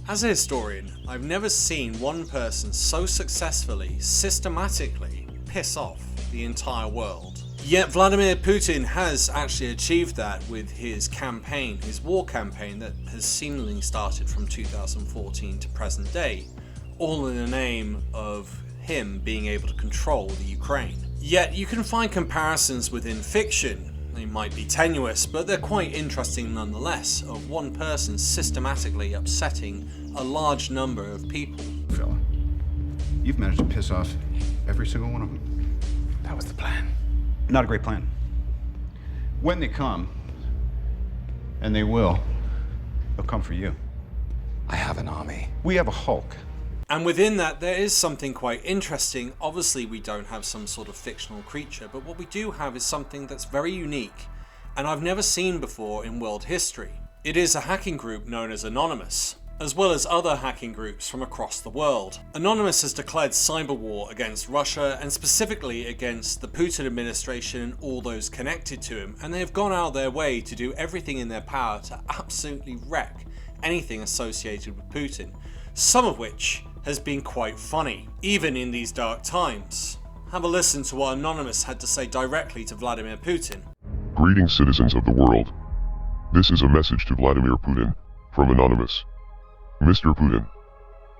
As a historian, I've never seen one person so successfully, systematically piss off the entire world. Yet Vladimir Putin has actually achieved that with his campaign, his war campaign that has seemingly started from 2014 to present day, all in the name of him being able to control the Ukraine. Yet you can find comparisons within fiction. They might be tenuous, but they're quite interesting nonetheless, of one person systematically upsetting a large number of people. Fella, you've managed to piss off every single one of them. That was the plan. Not a great plan. When they come, and they will, they'll come for you. I have an army. We have a Hulk. And within that, there is something quite interesting. Obviously, we don't have some sort of fictional creature, but what we do have is something that's very unique, and I've never seen before in world history. It is a hacking group known as Anonymous, as well as other hacking groups from across the world. Anonymous has declared cyber war against Russia, and specifically against the Putin administration and all those connected to him, and they have gone out of their way to do everything in their power to absolutely wreck anything associated with Putin, some of which has been quite funny, even in these dark times. Have a listen to what Anonymous had to say directly to Vladimir Putin. Greetings, citizens of the world. This is a message to Vladimir Putin from Anonymous. Mr. Putin,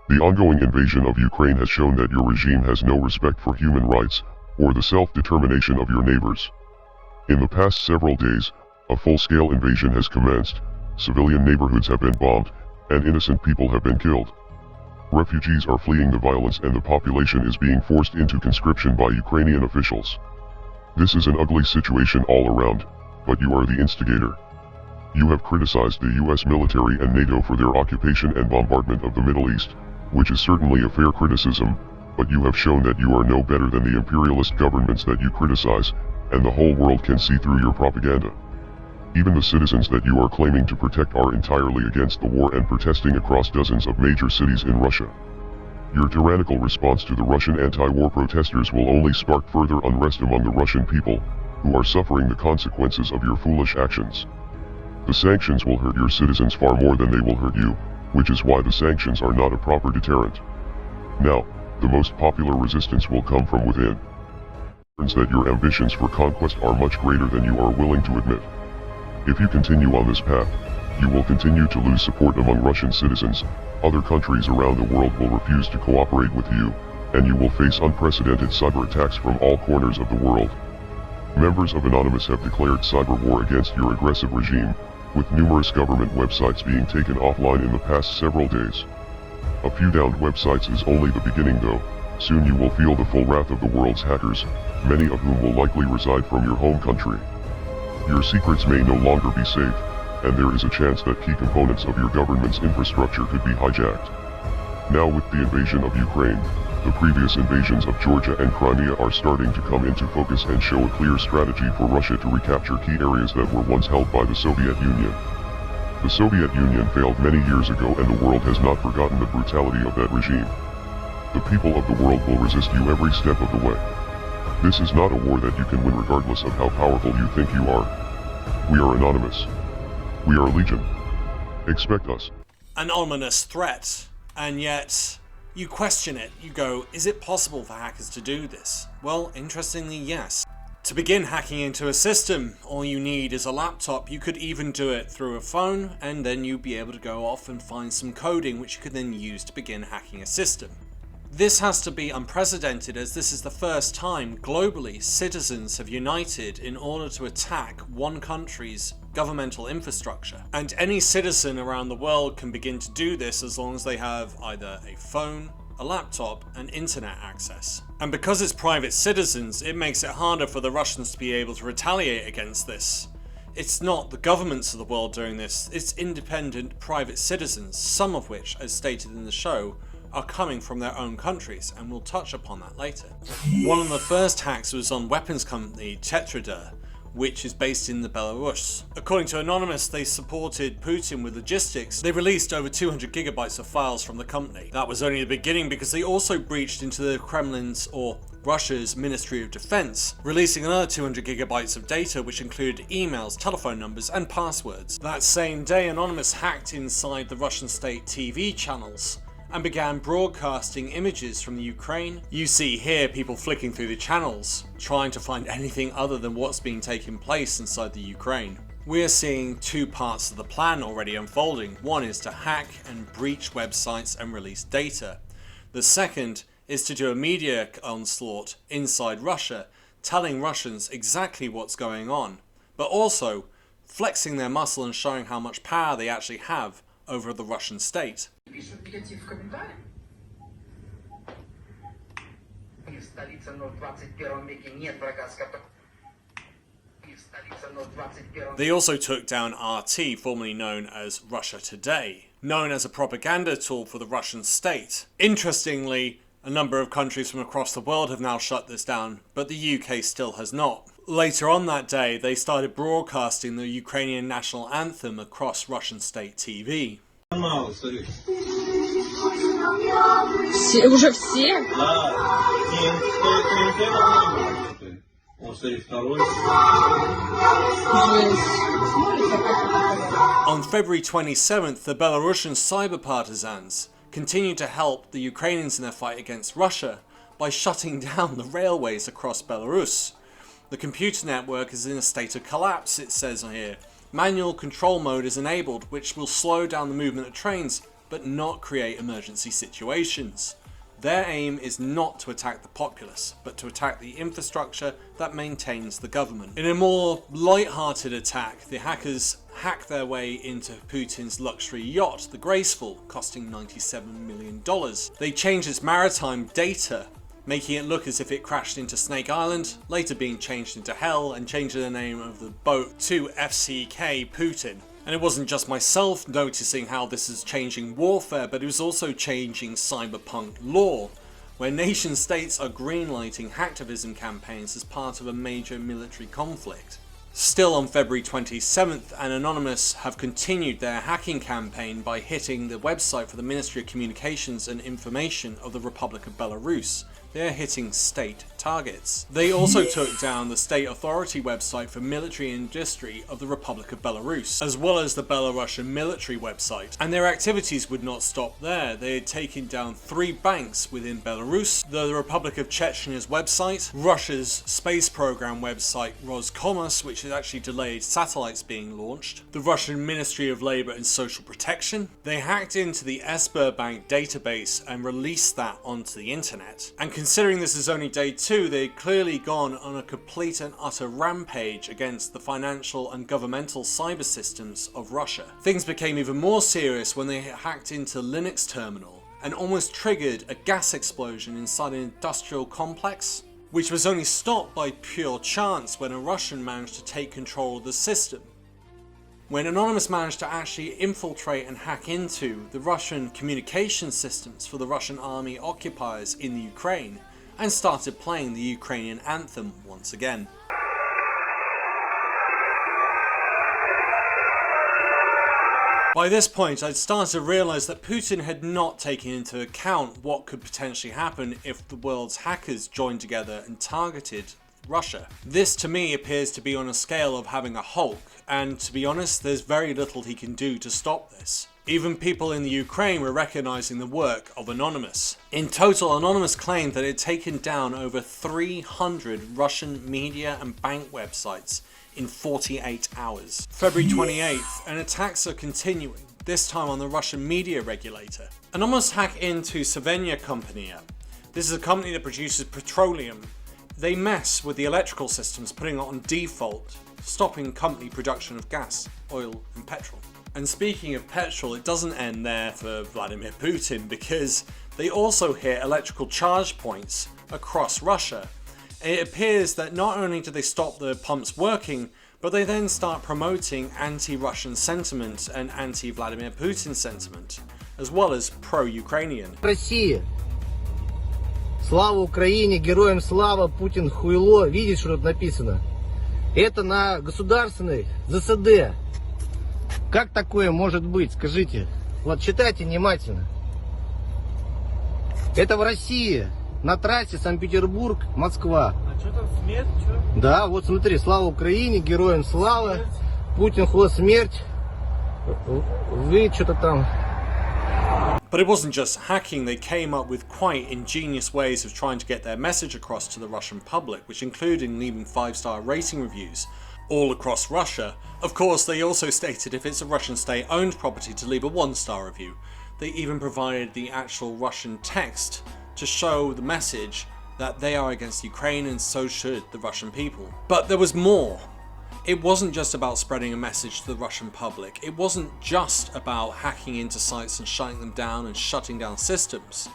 the ongoing invasion of Ukraine has shown that your regime has no respect for human rights or the self-determination of your neighbors. In the past several days, a full-scale invasion has commenced, civilian neighborhoods have been bombed, and innocent people have been killed. Refugees are fleeing the violence and the population is being forced into conscription by Ukrainian officials. This is an ugly situation all around, but you are the instigator. You have criticized the US military and NATO for their occupation and bombardment of the Middle East, which is certainly a fair criticism, but you have shown that you are no better than the imperialist governments that you criticize, and the whole world can see through your propaganda. Even the citizens that you are claiming to protect are entirely against the war and protesting across dozens of major cities in Russia. Your tyrannical response to the Russian anti-war protesters will only spark further unrest among the Russian people, who are suffering the consequences of your foolish actions. The sanctions will hurt your citizens far more than they will hurt you, which is why the sanctions are not a proper deterrent. Now, the most popular resistance will come from within. That your ambitions for conquest are much greater than you are willing to admit. If you continue on this path, you will continue to lose support among Russian citizens, other countries around the world will refuse to cooperate with you, and you will face unprecedented cyber attacks from all corners of the world. Members of Anonymous have declared cyber war against your aggressive regime, with numerous government websites being taken offline in the past several days. A few downed websites is only the beginning though. Soon you will feel the full wrath of the world's hackers, many of whom will likely reside from your home country. Your secrets may no longer be safe, and there is a chance that key components of your government's infrastructure could be hijacked. Now with the invasion of Ukraine, the previous invasions of Georgia and Crimea are starting to come into focus and show a clear strategy for Russia to recapture key areas that were once held by the Soviet Union. The Soviet Union failed many years ago and the world has not forgotten the brutality of that regime. The people of the world will resist you every step of the way. This is not a war that you can win regardless of how powerful you think you are. We are Anonymous. We are Legion. Expect us. An ominous threat, and yet you question it. You go, is it possible for hackers to do this? Well, interestingly, yes. To begin hacking into a system, all you need is a laptop. You could even do it through a phone, and then you'd be able to go off and find some coding which you could then use to begin hacking a system. This has to be unprecedented, as this is the first time globally citizens have united in order to attack one country's governmental infrastructure. And any citizen around the world can begin to do this as long as they have either a phone, a laptop, and internet access. And because it's private citizens, it makes it harder for the Russians to be able to retaliate against this. It's not the governments of the world doing this, it's independent private citizens, some of which, as stated in the show, are coming from their own countries, and we'll touch upon that later. One of the first hacks was on weapons company Tetrader, which is based in the Belarus. According to Anonymous, they supported Putin with logistics. They released over 200 gigabytes of files from the company. That was only the beginning, because they also breached into the Kremlin's, or Russia's Ministry of Defense, releasing another 200 gigabytes of data which included emails, telephone numbers and passwords. That same day, Anonymous hacked inside the Russian state TV channels and began broadcasting images from the Ukraine. You see here people flicking through the channels, trying to find anything other than what's been taking place inside the Ukraine. We are seeing two parts of the plan already unfolding. One is to hack and breach websites and release data. The second is to do a media onslaught inside Russia, telling Russians exactly what's going on, but also flexing their muscle and showing how much power they actually have over the Russian state. They also took down RT, formerly known as Russia Today, known as a propaganda tool for the Russian state. Interestingly, a number of countries from across the world have now shut this down, but the UK still has not. Later on that day, they started broadcasting the Ukrainian national anthem across Russian state TV. Уже все? On February 27th, the Belarusian cyber partisans continued to help the Ukrainians in their fight against Russia by shutting down the railways across Belarus. The computer network is in a state of collapse, it says here. Manual control mode is enabled, which will slow down the movement of trains, but not create emergency situations. Their aim is not to attack the populace, but to attack the infrastructure that maintains the government. In a more light-hearted attack, the hackers hack their way into Putin's luxury yacht, the Graceful, costing $97 million. They changed its maritime data, making it look as if it crashed into Snake Island, later being changed into Hell, and changing the name of the boat to FCK Putin. And it wasn't just myself noticing how this is changing warfare, but it was also changing cyberpunk law, where nation states are greenlighting hacktivism campaigns as part of a major military conflict. Still on February 27th, and Anonymous have continued their hacking campaign by hitting the website for the Ministry of Communications and Information of the Republic of Belarus. They are hitting state targets. They also took down the state authority website for military industry of the Republic of Belarus, as well as the Belarusian military website. And their activities would not stop there. They had taken down 3 banks within Belarus, the Republic of Chechnya's website, Russia's space program website Roscosmos, which has actually delayed satellites being launched, the Russian Ministry of Labor and Social Protection. They hacked into the Sberbank database and released that onto the internet. And considering this is only day 2, they'd clearly gone on a complete and utter rampage against the financial and governmental cyber systems of Russia. Things became even more serious when they hacked into Linux terminal and almost triggered a gas explosion inside an industrial complex, which was only stopped by pure chance when a Russian managed to take control of the system. When Anonymous managed to actually infiltrate and hack into the Russian communication systems for the Russian army occupiers in the Ukraine and started playing the Ukrainian anthem once again. By this point, I'd started to realise that Putin had not taken into account what could potentially happen if the world's hackers joined together and targeted Russia. This to me appears to be on a scale of having a Hulk, and to be honest, there's very little he can do to stop this. Even people in the Ukraine were recognising the work of Anonymous. In total, Anonymous claimed that it had taken down over 300 Russian media and bank websites in 48 hours. February 28th, and attacks are continuing, this time on the Russian media regulator. Anonymous hacked into Savenya Company. This is a company that produces petroleum. They mess with the electrical systems, putting it on default, stopping company production of gas, oil and petrol. And speaking of petrol, it doesn't end there for Vladimir Putin, because they also hit electrical charge points across Russia. It appears that not only do they stop the pumps working, but they then start promoting anti-Russian sentiment and anti-Vladimir Putin sentiment, as well as pro-Ukrainian. Россия. Слава Украине, героям слава, Путин хуйло. Видишь, что тут написано? Это на государственной ЗСД. Как такое может быть? Скажите. Вот читайте внимательно. Это в России на трассе Санкт-Петербург-Москва. А что там, смерть, что? Да, вот смотри, слава Украине, героям слава, Путин хуй смерть, вы что-то там. But it wasn't just hacking, they came up with quite ingenious ways of trying to get their message across to the Russian public, which included leaving 5-star rating reviews all across Russia. Of course, they also stated if it's a Russian state-owned property to leave a 1-star review. They even provided the actual Russian text to show the message that they are against Ukraine and so should the Russian people. But there was more. It wasn't just about spreading a message to the Russian public. It wasn't just about hacking into sites and shutting them down and shutting down systems.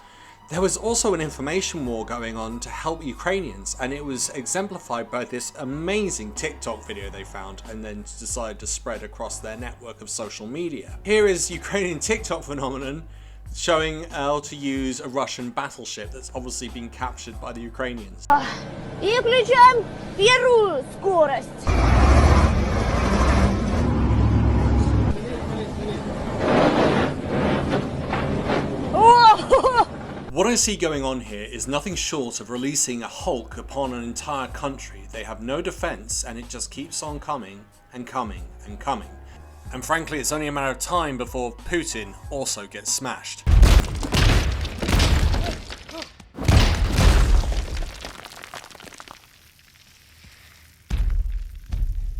There was also an information war going on to help Ukrainians, and it was exemplified by this amazing TikTok video they found and then decided to spread across their network of social media. Here is Ukrainian TikTok phenomenon showing how to use a Russian battleship that's obviously been captured by the Ukrainians. И включаем первую скорость. What I see going on here is nothing short of releasing a Hulk upon an entire country. They have no defense and it just keeps on coming and coming and coming. And frankly, it's only a matter of time before Putin also gets smashed.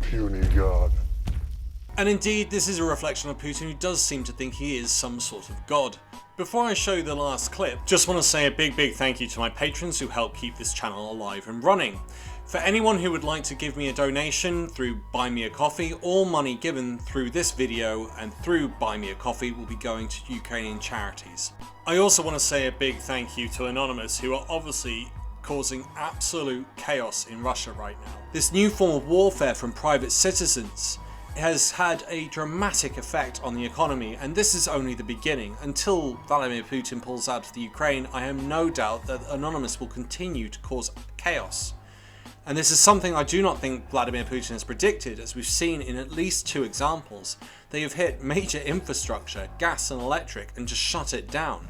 Puny God. And indeed, this is a reflection of Putin, who does seem to think he is some sort of god. Before I show you the last clip, just want to say a big thank you to my patrons who help keep this channel alive and running. For anyone who would like to give me a donation through Buy Me a Coffee, all money given through this video and through Buy Me a Coffee will be going to Ukrainian charities. I also want to say a big thank you to Anonymous, who are obviously causing absolute chaos in Russia right now. This new form of warfare from private citizens has had a dramatic effect on the economy, and this is only the beginning. Until Vladimir Putin pulls out of the Ukraine, I have no doubt that Anonymous will continue to cause chaos. And this is something I do not think Vladimir Putin has predicted, as we've seen in at least 2 examples. They have hit major infrastructure, gas and electric, and just shut it down.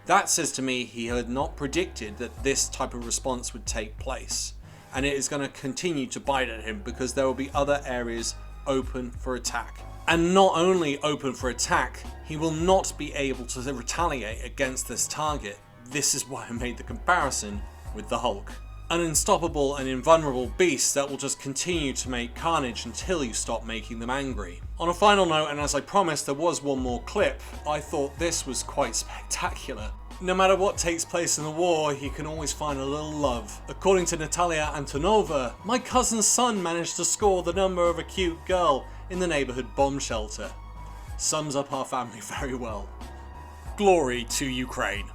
That says to me he had not predicted that this type of response would take place. And it is going to continue to bite at him, because there will be other areas open for attack. And not only open for attack, he will not be able to retaliate against this target. This is why I made the comparison with the Hulk. An unstoppable and invulnerable beast that will just continue to make carnage until you stop making them angry. On a final note, and as I promised there was one more clip, I thought this was quite spectacular. No matter what takes place in the war, you can always find a little love. According to Natalia Antonova, my cousin's son managed to score the number of a cute girl in the neighborhood bomb shelter. Sums up our family very well. Glory to Ukraine.